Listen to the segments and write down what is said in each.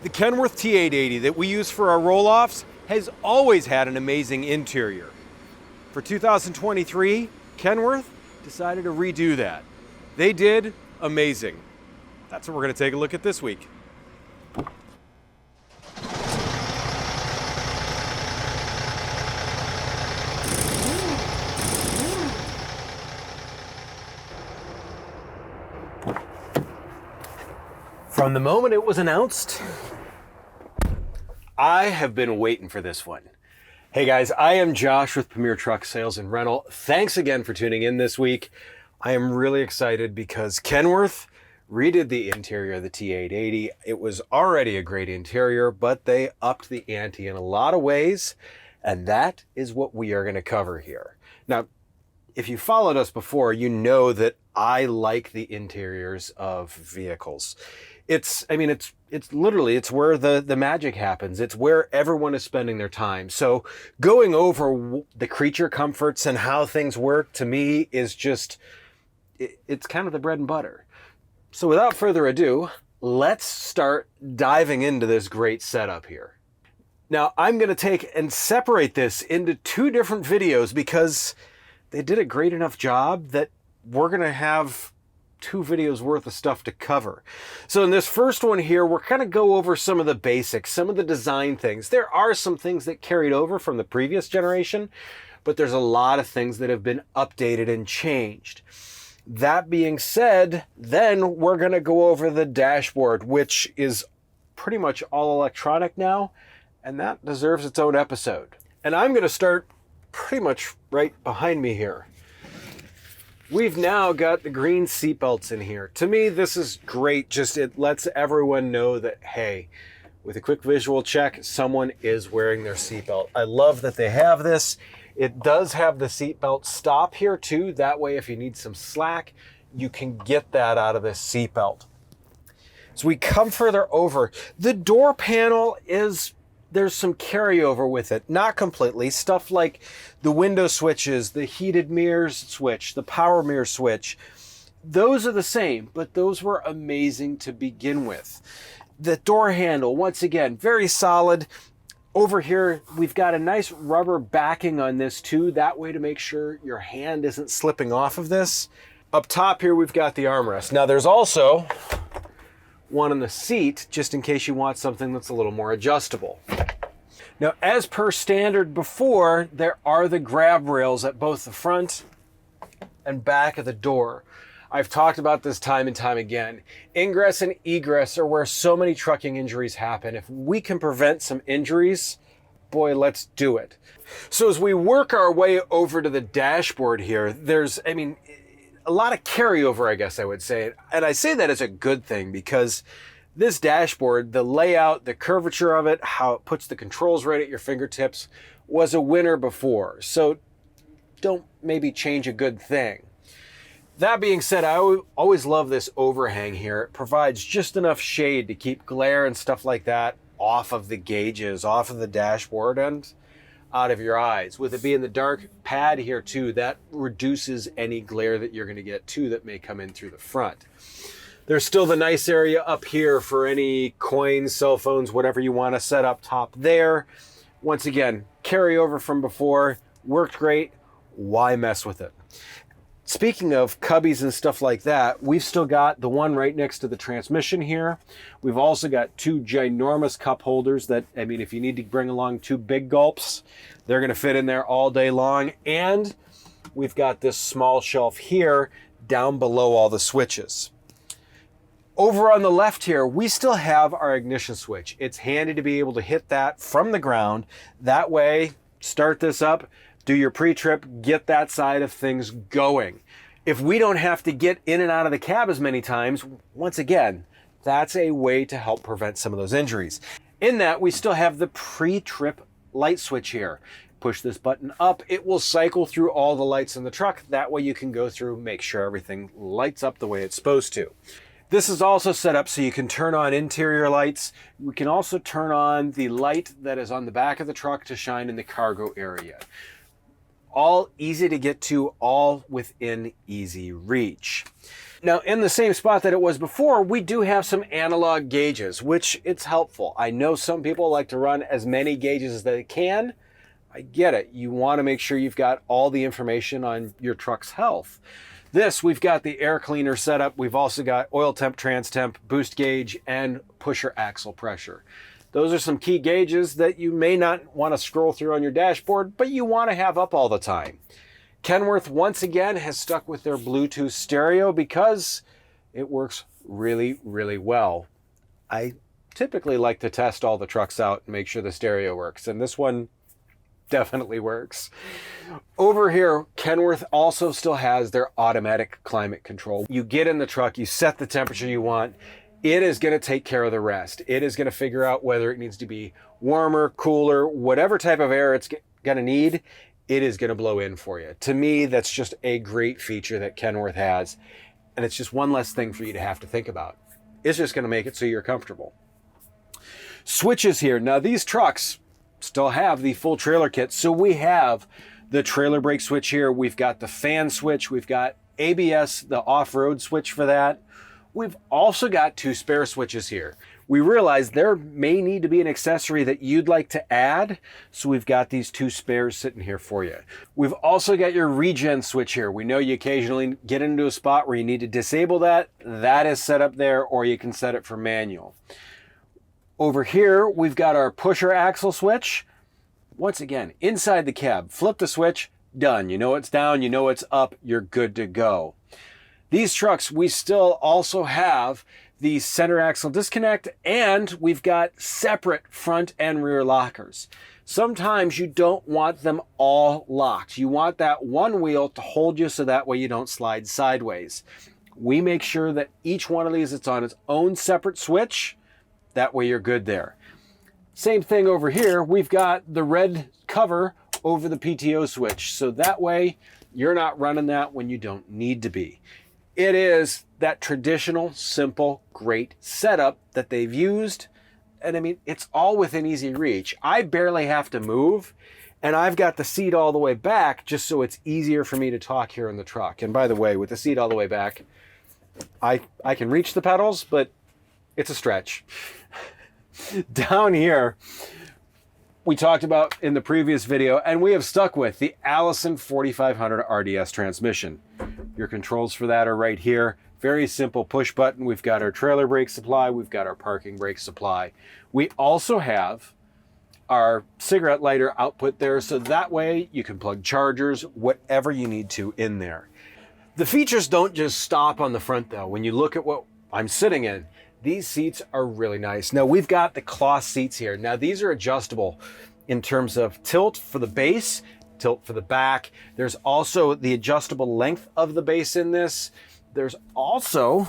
The Kenworth T880 that we use for our roll-offs has always had an amazing interior. For 2023, Kenworth decided to redo that. They did amazing. That's what we're going to take a look at this week. From the moment it was announced, I have been waiting for this one. Hey guys, I am Josh with Premier Truck Sales and Rental. Thanks again for tuning in this week. I am really excited because Kenworth redid the interior of the T880. It was already a great interior, but they upped the ante in a lot of ways, and that is what we are going to cover here. Now, if you followed us before, you know that I like the interiors of vehicles. It's literally where the magic happens. It's where everyone is spending their time. So going over the creature comforts and how things work, to me, is just, it's kind of the bread and butter. So without further ado, let's start diving into this great setup here. Now, I'm going to take and separate this into two different videos because they did a great enough job that we're going to have two videos worth of stuff to cover. So in this first one here, we're going to go over some of the basics, some of the design things. There are some things that carried over from the previous generation, but there's a lot of things that have been updated and changed. That being said, then we're going to go over the dashboard, which is pretty much all electronic now, and that deserves its own episode. And I'm going to start pretty much right behind me here. We've now got the green seatbelts in here. To me, this is great. Just it lets everyone know that, hey, with a quick visual check, someone is wearing their seatbelt. I love that they have this. It does have the seatbelt stop here too. That way, if you need some slack, you can get that out of this seatbelt. So we come further over. The door panel there's some carryover with it, not completely. Stuff like the window switches, the heated mirrors switch, the power mirror switch. Those are the same, but those were amazing to begin with. The door handle, once again, very solid. Over here, we've got a nice rubber backing on this too, that way to make sure your hand isn't slipping off of this. Up top here, we've got the armrest. Now there's also one on the seat, just in case you want something that's a little more adjustable. Now, as per standard before, there are the grab rails at both the front and back of the door. I've talked about this time and time again. Ingress and egress are where so many trucking injuries happen. If we can prevent some injuries, boy, let's do it. So as we work our way over to the dashboard here, there's, a lot of carryover, I guess I would say. And I say that as a good thing because this dashboard, the layout, the curvature of it, how it puts the controls right at your fingertips was a winner before. So don't maybe change a good thing. That being said, I always love this overhang here. It provides just enough shade to keep glare and stuff like that off of the gauges, off of the dashboard and out of your eyes. With it being the dark pad here too, that reduces any glare that you're going to get too that may come in through the front. There's still the nice area up here for any coins, cell phones, whatever you want to set up top there. Once again, carryover from before, worked great. Why mess with it? Speaking of cubbies and stuff like that, we've still got the one right next to the transmission here. We've also got two ginormous cup holders that, if you need to bring along two big gulps, they're going to fit in there all day long. And we've got this small shelf here down below all the switches. Over on the left here, we still have our ignition switch. It's handy to be able to hit that from the ground. That way, start this up, do your pre-trip, get that side of things going. If we don't have to get in and out of the cab as many times, once again, that's a way to help prevent some of those injuries. In that, we still have the pre-trip light switch here. Push this button up, it will cycle through all the lights in the truck. That way you can go through, make sure everything lights up the way it's supposed to. This is also set up so you can turn on interior lights. We can also turn on the light that is on the back of the truck to shine in the cargo area. All easy to get to, all within easy reach. Now, in the same spot that it was before, we do have some analog gauges, which it's helpful. I know some people like to run as many gauges as they can. I get it. You want to make sure you've got all the information on your truck's health. We've got the air cleaner setup. We've also got oil temp, trans temp, boost gauge, and pusher axle pressure. Those are some key gauges that you may not want to scroll through on your dashboard, but you want to have up all the time. Kenworth, once again, has stuck with their Bluetooth stereo because it works really, really well. I typically like to test all the trucks out and make sure the stereo works, and this one definitely works. Over here, Kenworth also still has their automatic climate control. You get in the truck, you set the temperature you want, it is going to take care of the rest. It is going to figure out whether it needs to be warmer, cooler, whatever type of air it's going to need, it is going to blow in for you. To me, that's just a great feature that Kenworth has, and it's just one less thing for you to have to think about. It's just going to make it so you're comfortable. Switches here. Now, these trucks still have the full trailer kit, so we have the trailer brake switch here. We've got the fan switch. We've got ABS, the off-road switch for that. We've also got 2 spare switches here. We realize there may need to be an accessory that you'd like to add, so we've got these 2 spares sitting here for you. We've also got your regen switch here. We know you occasionally get into a spot where you need to disable that. That is set up there, or you can set it for manual. Over here, we've got our pusher axle switch. Once again, inside the cab, flip the switch, done. You know it's down, you know it's up, you're good to go. These trucks, we still also have the center axle disconnect, and we've got separate front and rear lockers. Sometimes you don't want them all locked. You want that one wheel to hold you so that way you don't slide sideways. We make sure that each one of these is on its own separate switch. That way you're good there. Same thing over here. We've got the red cover over the PTO switch. So that way you're not running that when you don't need to be. It is that traditional, simple, great setup that they've used. And I mean, it's all within easy reach. I barely have to move, and I've got the seat all the way back just so it's easier for me to talk here in the truck. And by the way, with the seat all the way back, I can reach the pedals, but it's a stretch. Down here, we talked about in the previous video, and we have stuck with the Allison 4500 RDS transmission. Your controls for that are right here. Very simple push button. We've got our trailer brake supply. We've got our parking brake supply. We also have our cigarette lighter output there, so that way you can plug chargers, whatever you need to in there. The features don't just stop on the front though. When you look at what I'm sitting in, these seats are really nice. Now we've got the cloth seats here. Now these are adjustable in terms of tilt for the base, tilt for the back. There's also the adjustable length of the base in this. There's also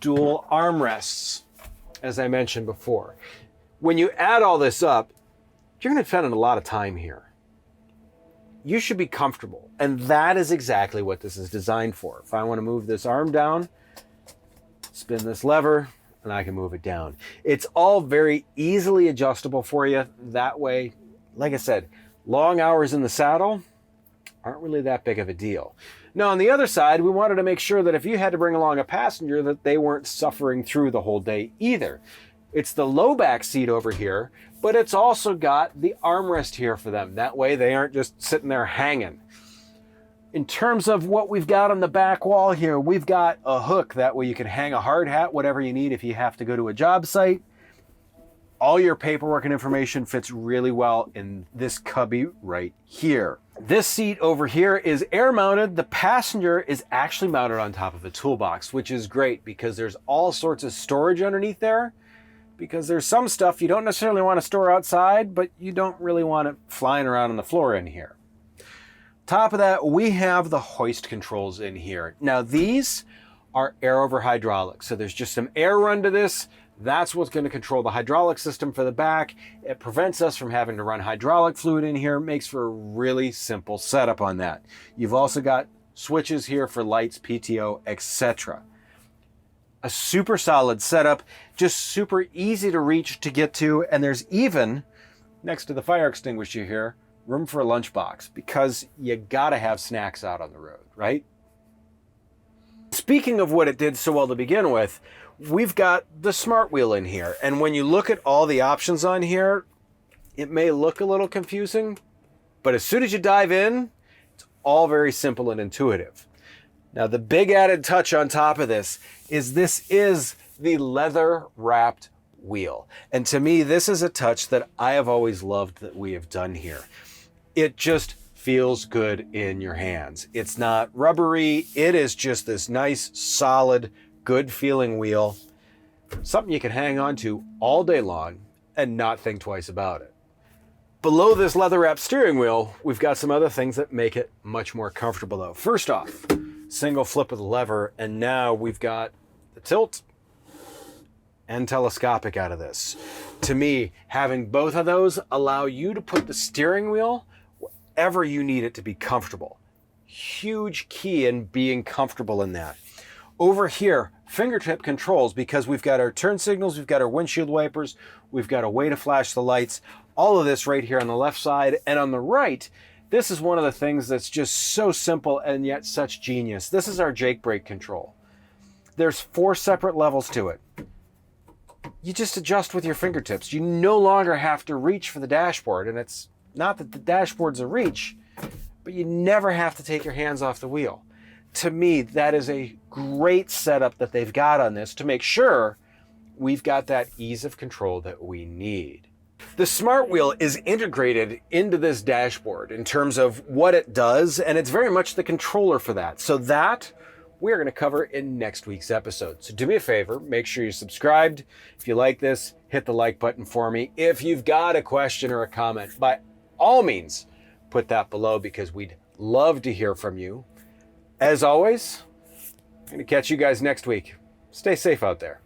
dual armrests, as I mentioned before. When you add all this up, you're going to spend a lot of time here. You should be comfortable, and that is exactly what this is designed for. If I want to move this arm down, spin this lever, and I can move it down. It's all very easily adjustable for you. That way, like I said, long hours in the saddle aren't really that big of a deal. Now, on the other side, we wanted to make sure that if you had to bring along a passenger, that they weren't suffering through the whole day either. It's the low back seat over here, but it's also got the armrest here for them. That way they aren't just sitting there hanging. In terms of what we've got on the back wall here, we've got a hook. That way you can hang a hard hat, whatever you need if you have to go to a job site. All your paperwork and information fits really well in this cubby right here. This seat over here is air mounted. The passenger is actually mounted on top of a toolbox, which is great because there's all sorts of storage underneath there, because there's some stuff you don't necessarily want to store outside, but you don't really want it flying around on the floor in here. Top of that, we have the hoist controls in here. Now these are air over hydraulics. So there's just some air run to this. That's what's going to control the hydraulic system for the back. It prevents us from having to run hydraulic fluid in here. It makes for a really simple setup on that. You've also got switches here for lights, PTO, etc. A super solid setup, just super easy to reach to get to. And there's even, next to the fire extinguisher here, room for a lunchbox, because you gotta have snacks out on the road, right? This speaking of what it did so well to begin with, we've got the smart wheel in here. And when you look at all the options on here, it may look a little confusing, but as soon as you dive in, it's all very simple and intuitive. Now, the big added touch on top of this is the leather-wrapped wheel. And to me, this is a touch that I have always loved that we have done here. It just feels good in your hands. It's not rubbery. It is just this nice, solid, good-feeling wheel. Something you can hang on to all day long and not think twice about it. Below this leather-wrapped steering wheel, we've got some other things that make it much more comfortable though. First off, single flip of the lever, and now we've got the tilt and telescopic out of this. To me, having both of those allow you to put the steering wheel wherever you need it to be comfortable. Huge key in being comfortable in that. Over here, fingertip controls, because we've got our turn signals, we've got our windshield wipers, we've got a way to flash the lights, all of this right here on the left side. And on the right, this is one of the things that's just so simple and yet such genius. This is our Jake brake control. There's 4 separate levels to it. You just adjust with your fingertips. You no longer have to reach for the dashboard. And it's not that the dashboard's a reach, but you never have to take your hands off the wheel. To me, that is a great setup that they've got on this to make sure we've got that ease of control that we need. The smart wheel is integrated into this dashboard in terms of what it does, and it's very much the controller for that. So that we're going to cover in next week's episode. So do me a favor, make sure you're subscribed. If you like this, hit the like button for me. If you've got a question or a comment, by all means, put that below because we'd love to hear from you. As always, I'm going to catch you guys next week. Stay safe out there.